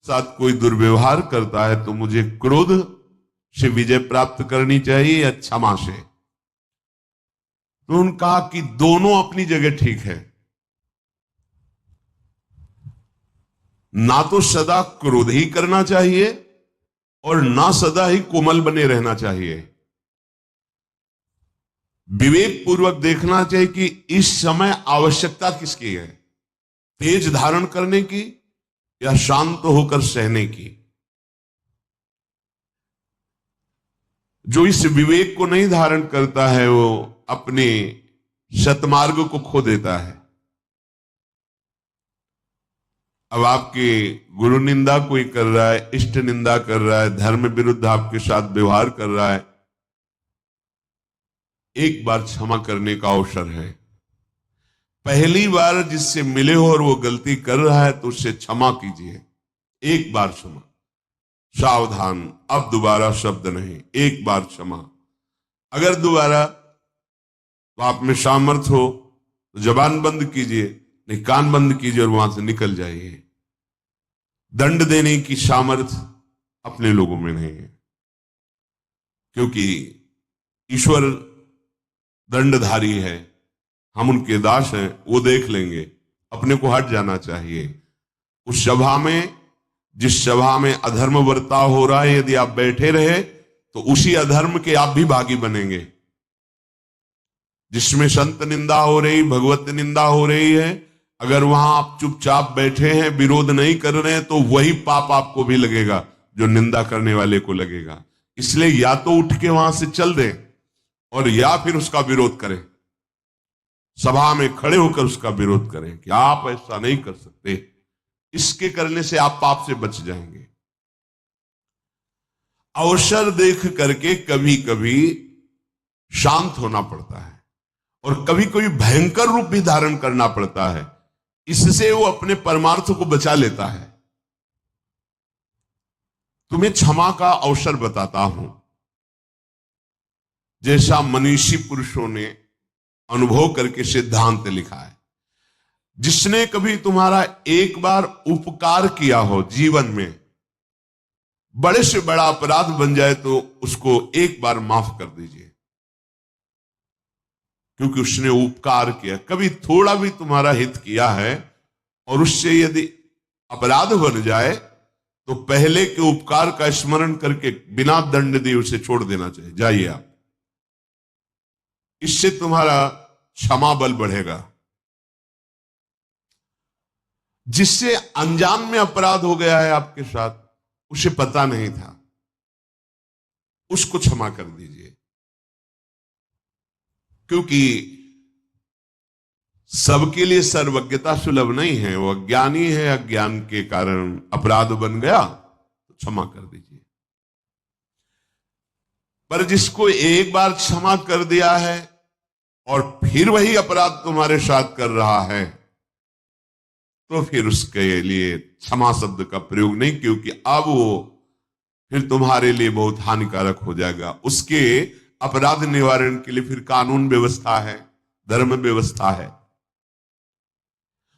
साथ कोई दुर्व्यवहार करता है तो मुझे क्रोध से विजय प्राप्त करनी चाहिए या क्षमा से? तो उन्होंने कहा कि दोनों अपनी जगह ठीक है। ना तो सदा क्रोध ही करना चाहिए और ना सदा ही कोमल बने रहना चाहिए। विवेक पूर्वक देखना चाहिए कि इस समय आवश्यकता किसकी है, तेज धारण करने की या शांत होकर सहने की। जो इस विवेक को नहीं धारण करता है वो अपने सतमार्ग को खो देता है। अब आपके गुरु निंदा कोई कर रहा है, इष्ट निंदा कर रहा है, धर्म विरुद्ध आपके साथ व्यवहार कर रहा है, एक बार क्षमा करने का अवसर है। पहली बार जिससे मिले हो और वो गलती कर रहा है तो उससे क्षमा कीजिए। एक बार क्षमा, सावधान, अब दोबारा शब्द नहीं, एक बार क्षमा। अगर दोबारा तो आप में सामर्थ्य हो तो जबान बंद कीजिए, नहीं कान बंद कीजिए और वहां से निकल जाइए। दंड देने की सामर्थ्य अपने लोगों में नहीं है, क्योंकि ईश्वर दंडधारी है, हम उनके दास हैं, वो देख लेंगे। अपने को हट जाना चाहिए। उस सभा में, जिस सभा में अधर्म बर्ताव हो रहा है, यदि आप बैठे रहे तो उसी अधर्म के आप भी भागी बनेंगे। जिसमें संत निंदा हो रही, भगवत निंदा हो रही है, अगर वहां आप चुपचाप बैठे हैं, विरोध नहीं कर रहे हैं, तो वही पाप आपको भी लगेगा जो निंदा करने वाले को लगेगा। इसलिए या तो उठ के वहां से चल दें और या फिर उसका विरोध करें, सभा में खड़े होकर उसका विरोध करें कि आप ऐसा नहीं कर सकते। इसके करने से आप पाप से बच जाएंगे। अवसर देख करके कभी कभी शांत होना पड़ता है और कभी कभी भयंकर रूप भी धारण करना पड़ता है। इससे वो अपने परमार्थ को बचा लेता है। तुम्हें क्षमा का अवसर बताता हूं, जैसा मनीषी पुरुषों ने अनुभव करके सिद्धांत लिखा है। जिसने कभी तुम्हारा एक बार उपकार किया हो जीवन में, बड़े से बड़ा अपराध बन जाए तो उसको एक बार माफ कर दीजिए, क्योंकि उसने उपकार किया। कभी थोड़ा भी तुम्हारा हित किया है और उससे यदि अपराध बन जाए तो पहले के उपकार का स्मरण करके बिना दंड दिए उसे छोड़ देना चाहिए। जाइए आप, इससे तुम्हारा क्षमा बल बढ़ेगा। जिससे अनजान में अपराध हो गया है आपके साथ, उसे पता नहीं था, उसको क्षमा कर दीजिए। क्योंकि सबके लिए सर्वज्ञता सुलभ नहीं है। वो अज्ञानी है, अज्ञान के कारण अपराध बन गया तो क्षमा कर दीजिए। पर जिसको एक बार क्षमा कर दिया है और फिर वही अपराध तुम्हारे साथ कर रहा है, तो फिर उसके लिए क्षमा शब्द का प्रयोग नहीं, क्योंकि अब वो फिर तुम्हारे लिए बहुत हानिकारक हो जाएगा। उसके अपराध निवारण के लिए फिर कानून व्यवस्था है, धर्म व्यवस्था है।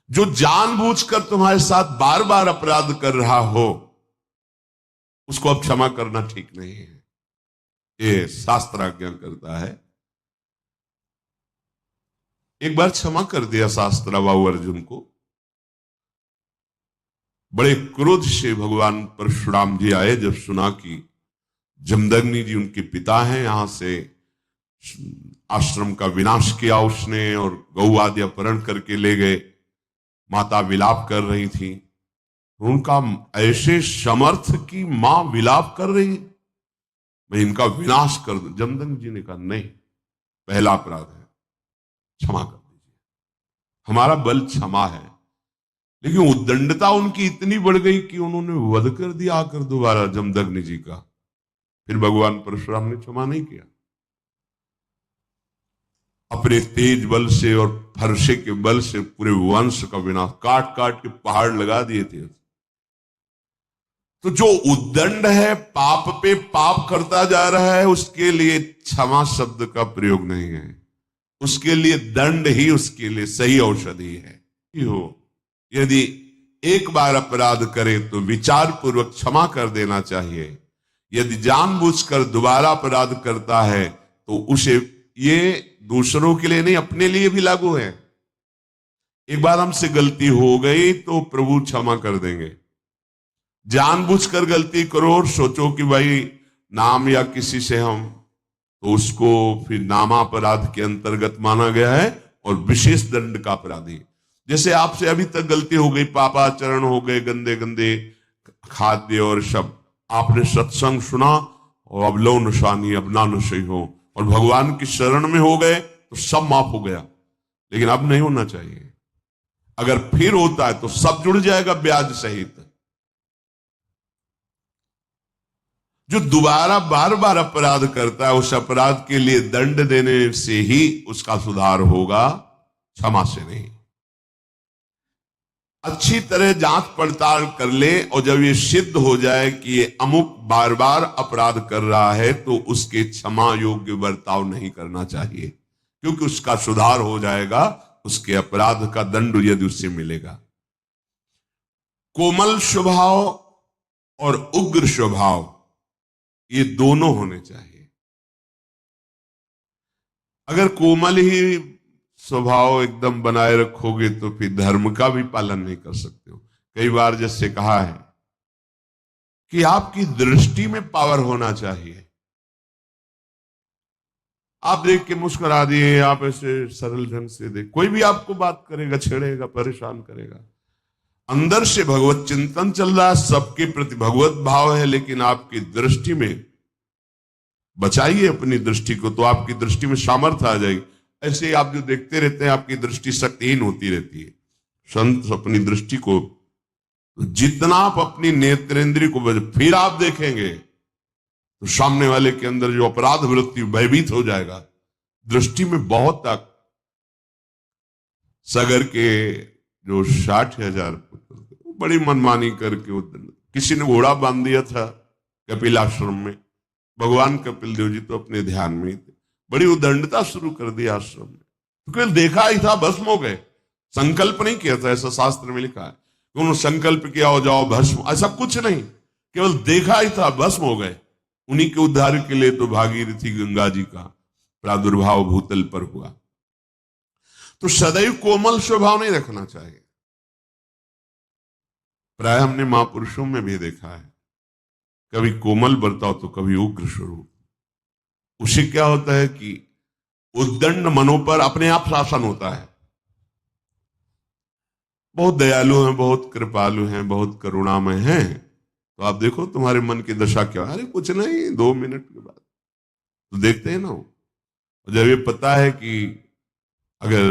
जो जानबूझकर तुम्हारे साथ बार बार अपराध कर रहा हो, उसको अब क्षमा करना ठीक नहीं है। ये शास्त्र आज्ञा करता है। एक बार क्षमा कर दिया शास्त्र बाबू अर्जुन को। बड़े क्रोध से भगवान परशुराम जी आए जब सुना कि जमदग्नि जी उनके पिता हैं, यहां से आश्रम का विनाश किया उसने और गौ आदि अपहरण करके ले गए। माता विलाप कर रही थी, उनका ऐसे समर्थ की मां विलाप कर रही है, मैं इनका विनाश कर दूं। जमदग्नि जी ने कहा नहीं, पहला अपराध है, क्षमा कर दीजिए। हमारा बल क्षमा है। लेकिन उद्दंडता उनकी इतनी बढ़ गई कि उन्होंने वध कर दिया आकर दोबारा जमदग्नि जी का। फिर भगवान परशुराम ने क्षमा नहीं किया। अपने तेज बल से और फरसे के बल से पूरे वंश का विनाश, काट काट के पहाड़ लगा दिए थे। तो जो उद्दंड है, पाप पे पाप करता जा रहा है, उसके लिए क्षमा शब्द का प्रयोग नहीं है। उसके लिए दंड ही उसके लिए सही औषधि है। हो यदि एक बार अपराध करे तो विचार पूर्वक क्षमा कर देना चाहिए। यदि जानबूझकर दोबारा अपराध करता है तो उसे, ये दूसरों के लिए नहीं अपने लिए भी लागू है। एक बार हमसे गलती हो गई तो प्रभु क्षमा कर देंगे। जानबूझकर गलती करो और सोचो कि भाई नाम या किसी से हम, तो उसको फिर नामापराध के अंतर्गत माना गया है और विशेष दंड का अपराधी। जैसे आपसे अभी तक गलती हो गई, पापाचरण हो गए, गंदे गंदे खाद्य और शब्द, आपने सत्संग सुना और अब लो निशानी, अब ना नशे हो और भगवान की शरण में हो गए तो सब माफ हो गया। लेकिन अब नहीं होना चाहिए। अगर फिर होता है तो सब जुड़ जाएगा ब्याज सहित। जो दोबारा बार बार अपराध करता है उस अपराध के लिए दंड देने से ही उसका सुधार होगा, क्षमा से नहीं। अच्छी तरह जांच पड़ताल कर ले और जब ये सिद्ध हो जाए कि ये अमुक बार बार अपराध कर रहा है तो उसके क्षमा योग्य बर्ताव नहीं करना चाहिए, क्योंकि उसका सुधार हो जाएगा, उसके अपराध का दंड यदि उससे मिलेगा। कोमल स्वभाव और उग्र स्वभाव ये दोनों होने चाहिए। अगर कोमल ही स्वभाव एकदम बनाए रखोगे तो फिर धर्म का भी पालन नहीं कर सकते हो। कई बार जैसे कहा है कि आपकी दृष्टि में पावर होना चाहिए। आप देख के मुस्कुरा दिए, आप ऐसे सरल ढंग से देख, कोई भी आपको बात करेगा, छेड़ेगा, परेशान करेगा, अंदर से भगवत चिंतन चल रहा है, सबके प्रति भगवत भाव है, लेकिन आपकी दृष्टि में, बचाइए अपनी दृष्टि को तो आपकी दृष्टि में सामर्थ्य आ जाएगी। ऐसे ही आप जो देखते रहते हैं आपकी दृष्टि शक्तिहीन होती रहती है। संत अपनी दृष्टि को, जितना आप अपनी नेत्रेंद्रिय को फिर आप देखेंगे तो सामने वाले के अंदर जो अपराध वृत्ति भयभीत हो जाएगा। दृष्टि में बहुत ताकत। सगर के जो 60,000 पुत्र बड़ी मनमानी करके किसी ने घोड़ा बांध दिया था कपिल आश्रम में, भगवान कपिल देव जी तो अपने ध्यान में ही थे, बड़ी उदंडता शुरू कर दी आश्रम में। तो केवल देखा ही था, भस्म हो गए। संकल्प नहीं किया था, ऐसा शास्त्र में लिखा है। उन्होंने संकल्प किया हो जाओ भस्म, ऐसा कुछ नहीं, केवल देखा ही था, भस्म हो गए। उन्हीं के उद्धार के लिए तो भागीरथी गंगा जी का प्रादुर्भाव भूतल पर हुआ। तो सदैव कोमल स्वभाव नहीं रखना चाहिए। प्राय हमने महापुरुषों में भी देखा है, कभी कोमल बर्ताव तो कभी उग्र स्वरूप। उसे क्या होता है कि उद्दंड मनों पर अपने आप शासन होता है। बहुत दयालु हैं, बहुत कृपालु हैं, बहुत करुणामय हैं, तो आप देखो तुम्हारे मन की दशा क्या। अरे कुछ नहीं, 2 मिनट के बाद तो देखते हैं ना। जब ये पता है कि अगर